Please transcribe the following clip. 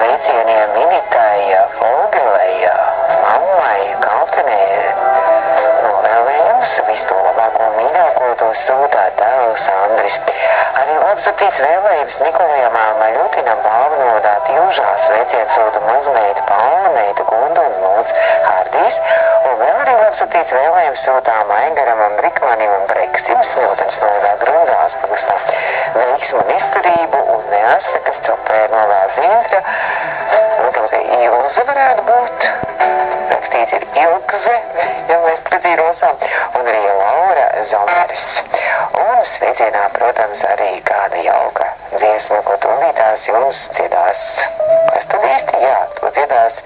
sveicieniem Initai, Fogelei, mammai, Kaltenē. Novēlējums visu to labāko un mīļāko to sūtā tēvs Andris. Arī labsatīts vēlējums Nikolajam Maļutinam Balvanodā Tilžā sveiciens sūta mazmeita Paula, meita Gunda un Lūdz Hārdīs. Un vēl arī labsatīts vēlējums sūtām Aigaram un Rikmanim un Breksim Smiltens nodā Grunzās pagastā. Veiksmu un izturību un neatsakas Copēr novēl Zintra. Un kaut kā Ilze varētu būt. Rakstīts ir Ilkze, ja mēs precīrosām. Un arī Laura Zomeris. Un sveicienā, protams, arī kāda jauka dziesma, ko tūlītās jums dziedās. Kas tad īsti? Jā, to dziedās